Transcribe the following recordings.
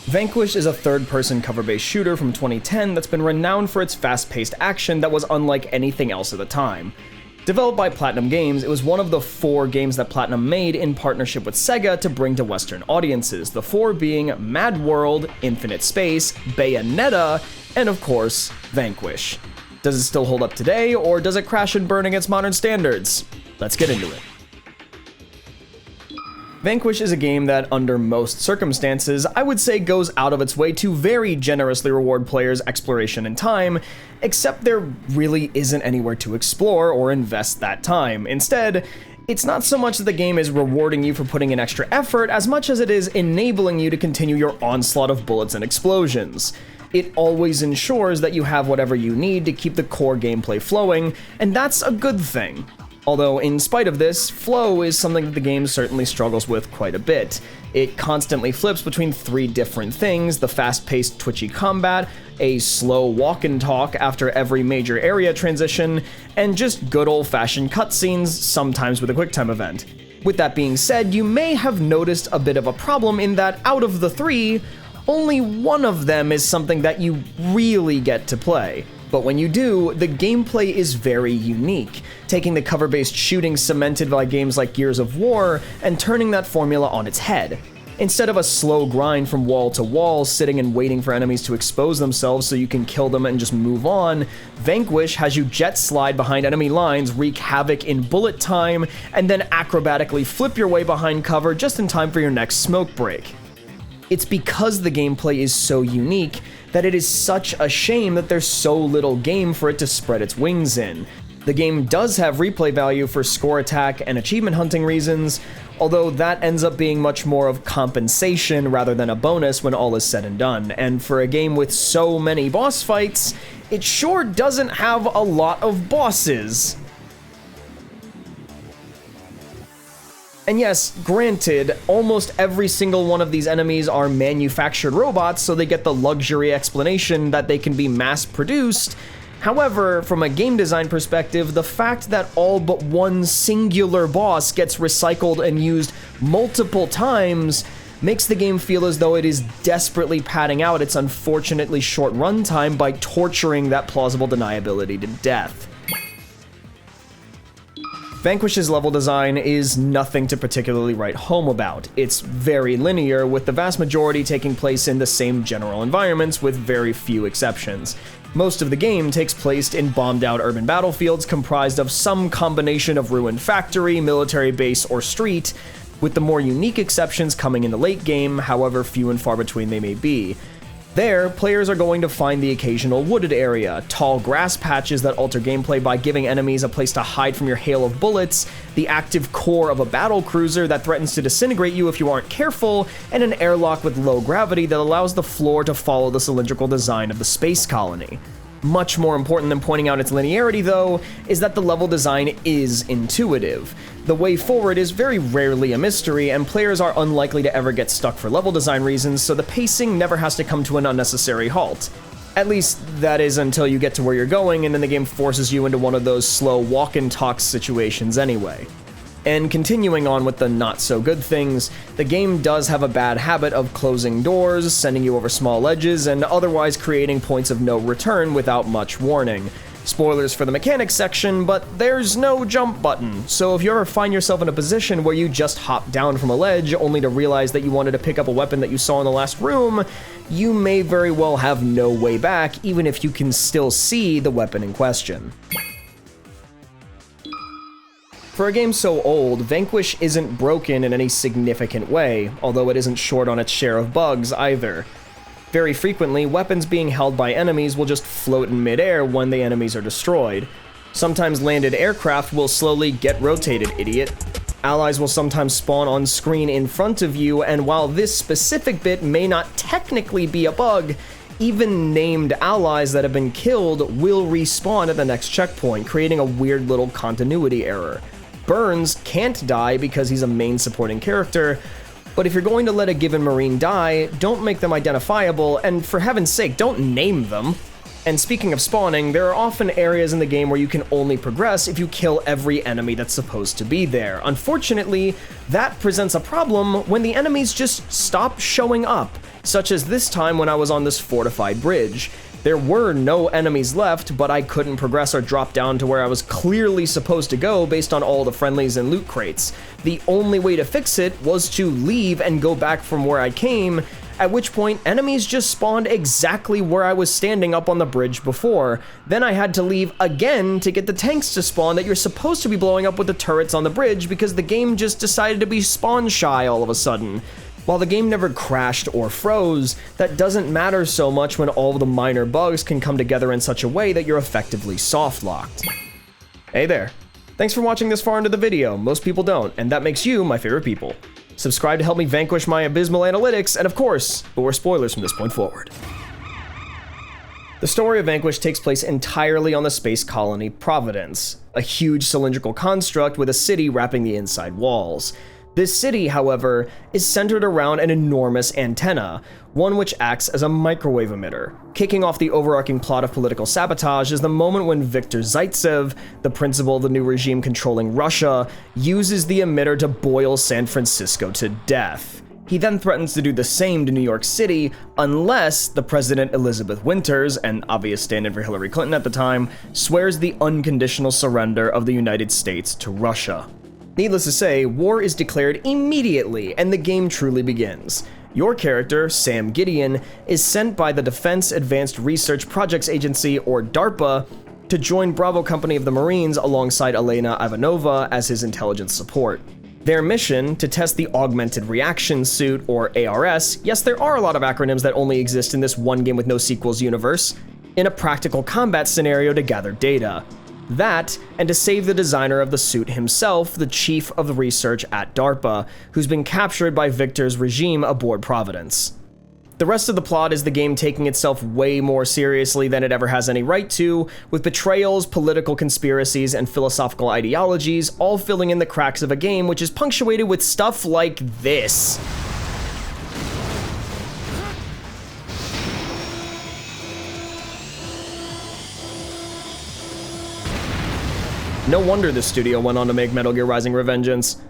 Vanquish is a third-person cover-based shooter from 2010 that's been renowned for its fast-paced action that was unlike anything else at the time. Developed by Platinum Games, it was one of the 4 games that Platinum made in partnership with Sega to bring to Western audiences, the 4 being Mad World, Infinite Space, Bayonetta, and of course, Vanquish. Does it still hold up today, or does it crash and burn against modern standards? Let's get into it. Vanquish is a game that, under most circumstances, I would say goes out of its way to very generously reward players' exploration and time, except there really isn't anywhere to explore or invest that time. Instead, it's not so much that the game is rewarding you for putting in extra effort as much as it is enabling you to continue your onslaught of bullets and explosions. It always ensures that you have whatever you need to keep the core gameplay flowing, and that's a good thing. Although, in spite of this, flow is something that the game certainly struggles with quite a bit. It constantly flips between 3 different things: the fast-paced, twitchy combat, a slow walk and talk after every major area transition, and just good old-fashioned cutscenes, sometimes with a QuickTime event. With that being said, you may have noticed a bit of a problem in that out of the 3, only one of them is something that you really get to play. But when you do, the gameplay is very unique, taking the cover-based shooting cemented by games like Gears of War and turning that formula on its head. Instead of a slow grind from wall to wall, sitting and waiting for enemies to expose themselves so you can kill them and just move on, Vanquish has you jet slide behind enemy lines, wreak havoc in bullet time, and then acrobatically flip your way behind cover just in time for your next smoke break. It's because the gameplay is so unique that it is such a shame that there's so little game for it to spread its wings in. The game does have replay value for score attack and achievement hunting reasons, although that ends up being much more of compensation rather than a bonus when all is said and done. And for a game with so many boss fights, it sure doesn't have a lot of bosses. And yes, granted, almost every single one of these enemies are manufactured robots, so they get the luxury explanation that they can be mass-produced. However, from a game design perspective, the fact that all but one singular boss gets recycled and used multiple times makes the game feel as though it is desperately padding out its unfortunately short runtime by torturing that plausible deniability to death. Vanquish's level design is nothing to particularly write home about. It's very linear, with the vast majority taking place in the same general environments, with very few exceptions. Most of the game takes place in bombed-out urban battlefields comprised of some combination of ruined factory, military base, or street, with the more unique exceptions coming in the late game, however few and far between they may be. There, players are going to find the occasional wooded area, tall grass patches that alter gameplay by giving enemies a place to hide from your hail of bullets, the active core of a battle cruiser that threatens to disintegrate you if you aren't careful, and an airlock with low gravity that allows the floor to follow the cylindrical design of the space colony. Much more important than pointing out its linearity, though, is that the level design is intuitive. The way forward is very rarely a mystery, and players are unlikely to ever get stuck for level design reasons, so the pacing never has to come to an unnecessary halt. At least, that is until you get to where you're going, and then the game forces you into one of those slow walk-and-talk situations anyway. And continuing on with the not-so-good things, the game does have a bad habit of closing doors, sending you over small ledges, and otherwise creating points of no return without much warning. Spoilers for the mechanics section, but there's no jump button, so if you ever find yourself in a position where you just hop down from a ledge only to realize that you wanted to pick up a weapon that you saw in the last room, you may very well have no way back, even if you can still see the weapon in question. For a game so old, Vanquish isn't broken in any significant way, although it isn't short on its share of bugs either. Very frequently, weapons being held by enemies will just float in midair when the enemies are destroyed. Sometimes landed aircraft will slowly get rotated, idiot. Allies will sometimes spawn on screen in front of you, and while this specific bit may not technically be a bug, even named allies that have been killed will respawn at the next checkpoint, creating a weird little continuity error. Burns can't die because he's a main supporting character, but if you're going to let a given Marine die, don't make them identifiable, and for heaven's sake, don't name them. And speaking of spawning, there are often areas in the game where you can only progress if you kill every enemy that's supposed to be there. Unfortunately, that presents a problem when the enemies just stop showing up. such as this time when I was on this fortified bridge. There were no enemies left, but I couldn't progress or drop down to where I was clearly supposed to go based on all the friendlies and loot crates. The only way to fix it was to leave and go back from where I came, at which point enemies just spawned exactly where I was standing up on the bridge before. Then I had to leave again to get the tanks to spawn that you're supposed to be blowing up with the turrets on the bridge because the game just decided to be spawn shy all of a sudden. While the game never crashed or froze, that doesn't matter so much when all of the minor bugs can come together in such a way that you're effectively soft-locked. Hey there. Thanks for watching this far into the video. Most people don't, and that makes you my favorite people. Subscribe to help me vanquish my abysmal analytics, and of course, beware spoilers from this point forward. The story of Vanquish takes place entirely on the space colony Providence, a huge cylindrical construct with a city wrapping the inside walls. This city, however, is centered around an enormous antenna, one which acts as a microwave emitter. Kicking off the overarching plot of political sabotage is the moment when Viktor Zaitsev, the principal of the new regime controlling Russia, uses the emitter to boil San Francisco to death. He then threatens to do the same to New York City unless the President Elizabeth Winters, an obvious stand-in for Hillary Clinton at the time, swears the unconditional surrender of the United States to Russia. Needless to say, war is declared immediately, and the game truly begins. Your character, Sam Gideon, is sent by the Defense Advanced Research Projects Agency, or DARPA, to join Bravo Company of the Marines alongside Elena Ivanova as his intelligence support. Their mission, to test the Augmented Reaction Suit, or ARS, yes, there are a lot of acronyms that only exist in this one game with no sequels universe, in a practical combat scenario to gather data. That, and to save the designer of the suit himself, the chief of the research at DARPA, who's been captured by Victor's regime aboard Providence. The rest of the plot is the game taking itself way more seriously than it ever has any right to, with betrayals, political conspiracies, and philosophical ideologies all filling in the cracks of a game which is punctuated with stuff like this. No wonder this studio went on to make Metal Gear Rising: Revengeance.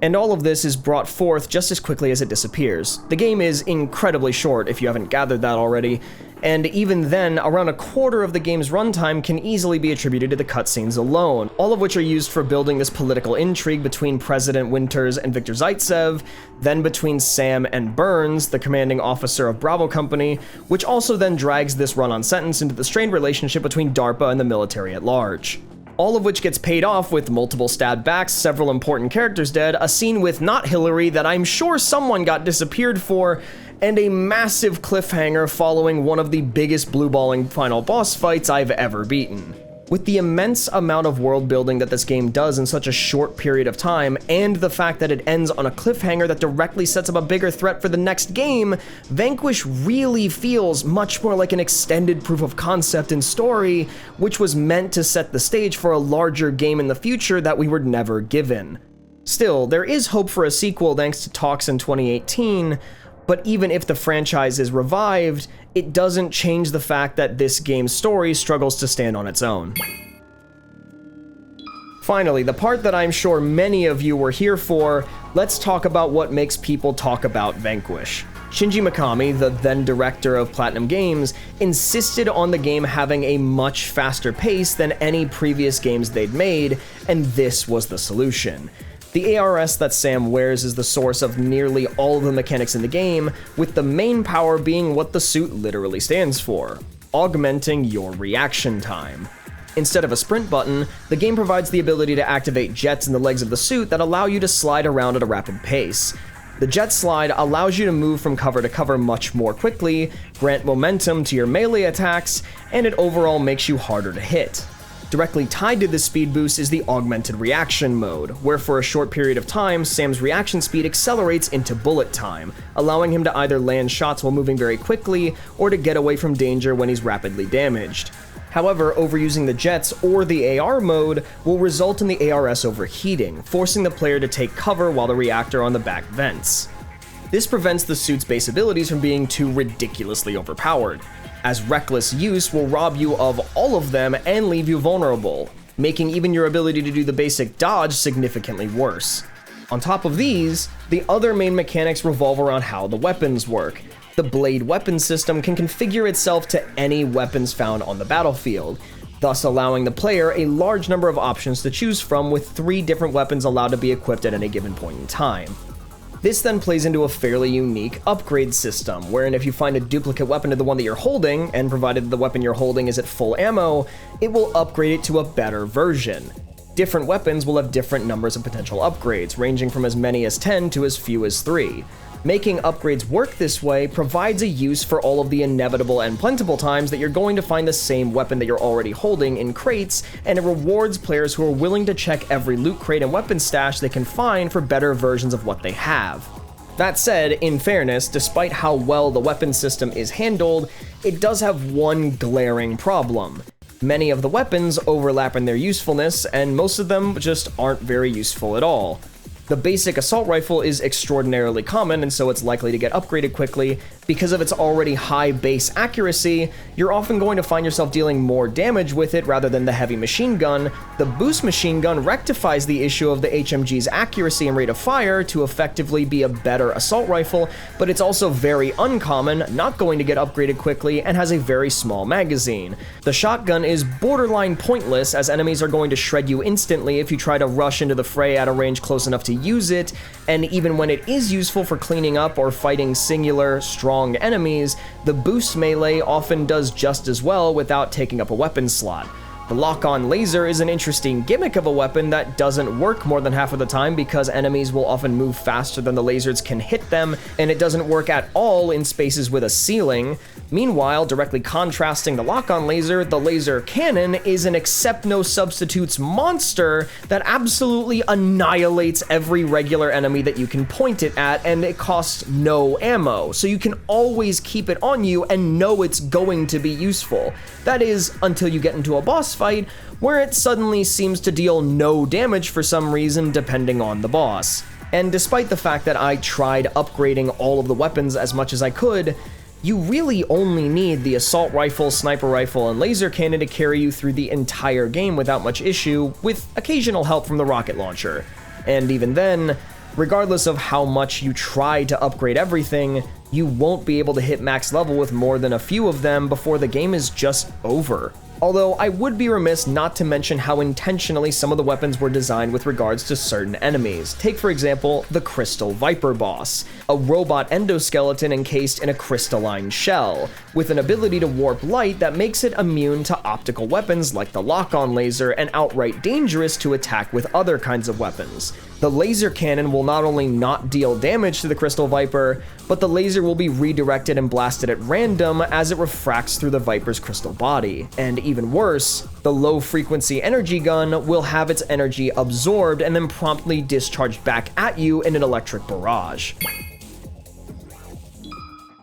And all of this is brought forth just as quickly as it disappears. The game is incredibly short, if you haven't gathered that already, and even then, around a quarter of the game's runtime can easily be attributed to the cutscenes alone, all of which are used for building this political intrigue between President Winters and Viktor Zaitsev, then between Sam and Burns, the commanding officer of Bravo Company, which also then drags this run-on sentence into the strained relationship between DARPA and the military at large. All of which gets paid off with multiple stabbed backs, several important characters dead, a scene with not Hillary that I'm sure someone got disappeared for, and a massive cliffhanger following one of the biggest blue-balling final boss fights I've ever beaten. With the immense amount of world building that this game does in such a short period of time, and the fact that it ends on a cliffhanger that directly sets up a bigger threat for the next game, Vanquish really feels much more like an extended proof of concept and story, which was meant to set the stage for a larger game in the future that we were never given. Still, there is hope for a sequel thanks to talks in 2018, but even if the franchise is revived, it doesn't change the fact that this game's story struggles to stand on its own. Finally, the part that I'm sure many of you were here for, let's talk about what makes people talk about Vanquish. Shinji Mikami, the then director of Platinum Games, insisted on the game having a much faster pace than any previous games they'd made, and this was the solution. The ARS that Sam wears is the source of nearly all of the mechanics in the game, with the main power being what the suit literally stands for: augmenting your reaction time. Instead of a sprint button, the game provides the ability to activate jets in the legs of the suit that allow you to slide around at a rapid pace. The jet slide allows you to move from cover to cover much more quickly, grant momentum to your melee attacks, and it overall makes you harder to hit. Directly tied to this speed boost is the augmented reaction mode, where for a short period of time, Sam's reaction speed accelerates into bullet time, allowing him to either land shots while moving very quickly, or to get away from danger when he's rapidly damaged. However, overusing the jets or the AR mode will result in the ARS overheating, forcing the player to take cover while the reactor on the back vents. This prevents the suit's base abilities from being too ridiculously overpowered, as reckless use will rob you of all of them and leave you vulnerable, making even your ability to do the basic dodge significantly worse. On top of these, the other main mechanics revolve around how the weapons work. The blade weapon system can configure itself to any weapons found on the battlefield, thus allowing the player a large number of options to choose from, with 3 different weapons allowed to be equipped at any given point in time. This then plays into a fairly unique upgrade system, wherein if you find a duplicate weapon to the one that you're holding, and provided the weapon you're holding is at full ammo, it will upgrade it to a better version. Different weapons will have different numbers of potential upgrades, ranging from as many as 10 to as few as 3. Making upgrades work this way provides a use for all of the inevitable and plentiful times that you're going to find the same weapon that you're already holding in crates, and it rewards players who are willing to check every loot crate and weapon stash they can find for better versions of what they have. That said, in fairness, despite how well the weapon system is handled, it does have one glaring problem. Many of the weapons overlap in their usefulness, and most of them just aren't very useful at all. The basic assault rifle is extraordinarily common, and so it's likely to get upgraded quickly. Because of its already high base accuracy, you're often going to find yourself dealing more damage with it rather than the heavy machine gun. The boost machine gun rectifies the issue of the HMG's accuracy and rate of fire to effectively be a better assault rifle, but it's also very uncommon, not going to get upgraded quickly, and has a very small magazine. The shotgun is borderline pointless, as enemies are going to shred you instantly if you try to rush into the fray at a range close enough to use it, and even when it is useful for cleaning up or fighting singular, strong enemies, the boost melee often does just as well without taking up a weapon slot. The lock-on laser is an interesting gimmick of a weapon that doesn't work more than half of the time because enemies will often move faster than the lasers can hit them, and it doesn't work at all in spaces with a ceiling. Meanwhile, directly contrasting the lock-on laser, the laser cannon is an accept-no-substitutes monster that absolutely annihilates every regular enemy that you can point it at, and it costs no ammo, so you can always keep it on you and know it's going to be useful. That is, until you get into a boss fight, where it suddenly seems to deal no damage for some reason depending on the boss. And despite the fact that I tried upgrading all of the weapons as much as I could, you really only need the assault rifle, sniper rifle, and laser cannon to carry you through the entire game without much issue, with occasional help from the rocket launcher. And even then, regardless of how much you try to upgrade everything, you won't be able to hit max level with more than a few of them before the game is just over. Although I would be remiss not to mention how intentionally some of the weapons were designed with regards to certain enemies. Take, for example, the Crystal Viper boss, a robot endoskeleton encased in a crystalline shell, with an ability to warp light that makes it immune to optical weapons like the lock-on laser, and outright dangerous to attack with other kinds of weapons. The laser cannon will not only not deal damage to the Crystal Viper, but the laser will be redirected and blasted at random as it refracts through the Viper's crystal body. And even worse, the low-frequency energy gun will have its energy absorbed and then promptly discharged back at you in an electric barrage.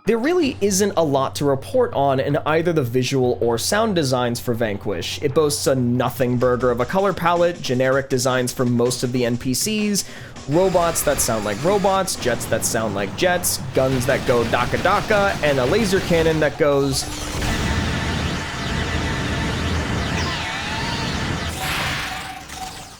There really isn't a lot to report on in either the visual or sound designs for Vanquish. It boasts a nothing burger of a color palette, generic designs for most of the NPCs, robots that sound like robots, jets that sound like jets, guns that go daka daka, and a laser cannon that goes...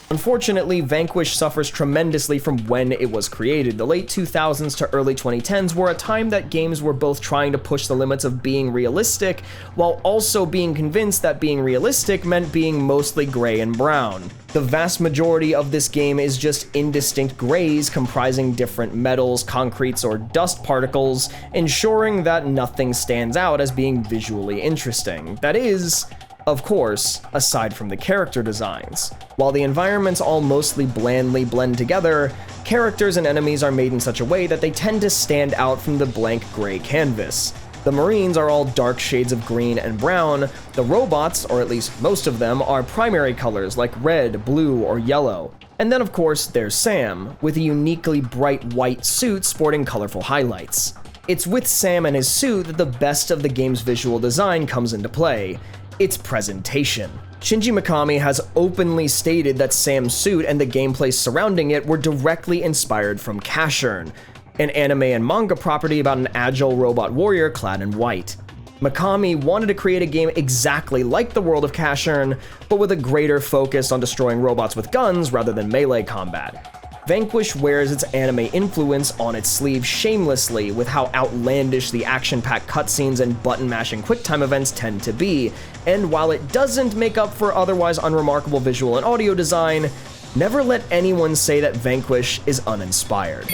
Unfortunately, Vanquish suffers tremendously from when it was created. The late 2000s to early 2010s were a time that games were both trying to push the limits of being realistic, while also being convinced that being realistic meant being mostly gray and brown. The vast majority of this game is just indistinct grays comprising different metals, concretes, or dust particles, ensuring that nothing stands out as being visually interesting. That is, of course, aside from the character designs. While the environments all mostly blandly blend together, characters and enemies are made in such a way that they tend to stand out from the blank gray canvas. The Marines are all dark shades of green and brown. The robots, or at least most of them, are primary colors like red, blue, or yellow. And then of course there's Sam, with a uniquely bright white suit sporting colorful highlights. It's with Sam and his suit that the best of the game's visual design comes into play. Its presentation. Shinji Mikami has openly stated that Sam's suit and the gameplay surrounding it were directly inspired from Cashern, an anime and manga property about an agile robot warrior clad in white. Mikami wanted to create a game exactly like the world of Cashern, but with a greater focus on destroying robots with guns rather than melee combat. Vanquish wears its anime influence on its sleeve shamelessly with how outlandish the action-packed cutscenes and button-mashing quick-time events tend to be, and while it doesn't make up for otherwise unremarkable visual and audio design, never let anyone say that Vanquish is uninspired.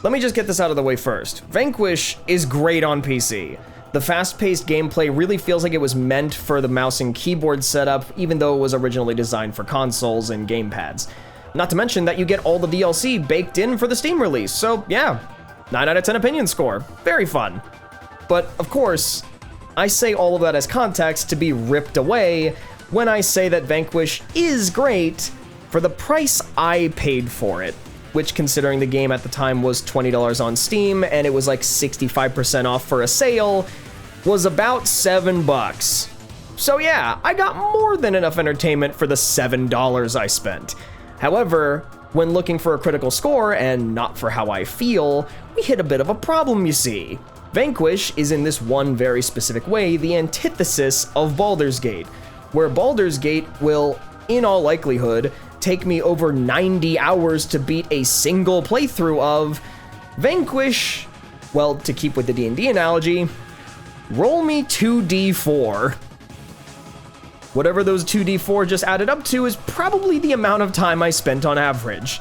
Let me just get this out of the way first. Vanquish is great on PC. The fast-paced gameplay really feels like it was meant for the mouse and keyboard setup, even though it was originally designed for consoles and gamepads. Not to mention that you get all the DLC baked in for the Steam release, so yeah, 9 out of 10 opinion score. Very fun. But of course, I say all of that as context to be ripped away when I say that Vanquish is great for the price I paid for it, which, considering the game at the time was $20 on Steam and it was like 65% off for a sale, was about $7. So yeah, I got more than enough entertainment for the $7 I spent. However, when looking for a critical score and not for how I feel, we hit a bit of a problem, you see. Vanquish is in this one very specific way the antithesis of Baldur's Gate, where Baldur's Gate will, in all likelihood, take me over 90 hours to beat a single playthrough of. Vanquish, well, to keep with the D&D analogy, roll me 2d4. Whatever those 2d4 just added up to is probably the amount of time I spent on average.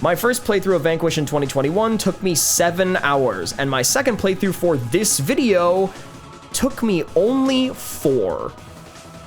My first playthrough of Vanquish in 2021 took me 7 hours, and my second playthrough for this video took me only 4.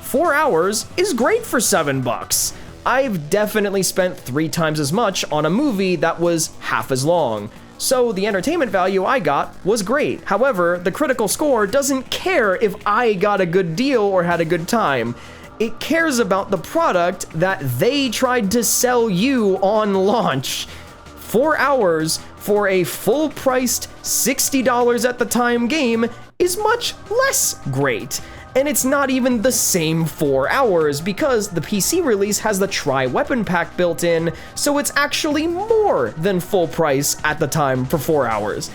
4 hours is great for $7. I've definitely spent 3 times as much on a movie that was half as long. So the entertainment value I got was great. However, the critical score doesn't care if I got a good deal or had a good time. It cares about the product that they tried to sell you on launch. 4 hours for a full-priced $60 at the time game is much less great. And it's not even the same 4 hours because the PC release has the Tri-Weapon Pack built in, so it's actually more than full price at the time for 4 hours.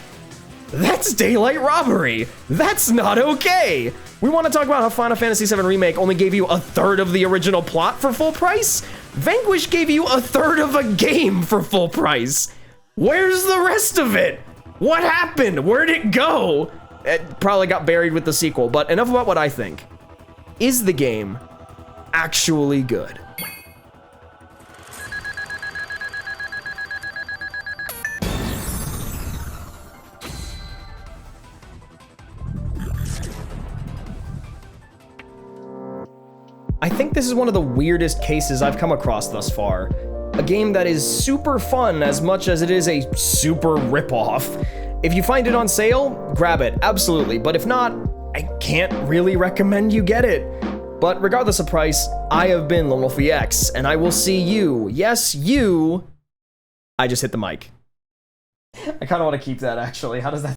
That's daylight robbery! That's not okay! We want to talk about how Final Fantasy VII Remake only gave you a third of the original plot for full price? Vanquish gave you a third of a game for full price! Where's the rest of it? What happened? Where'd it go? It probably got buried with the sequel, but enough about what I think. Is the game actually good? I think this is one of the weirdest cases I've come across thus far. A game that is super fun as much as it is a super ripoff. If you find it on sale, grab it, absolutely, but if not, I can't really recommend you get it. But regardless of price, I have been Lone Wolf EX, and I will see you, yes, you. I just hit the mic. I kind of want to keep that, actually. How does that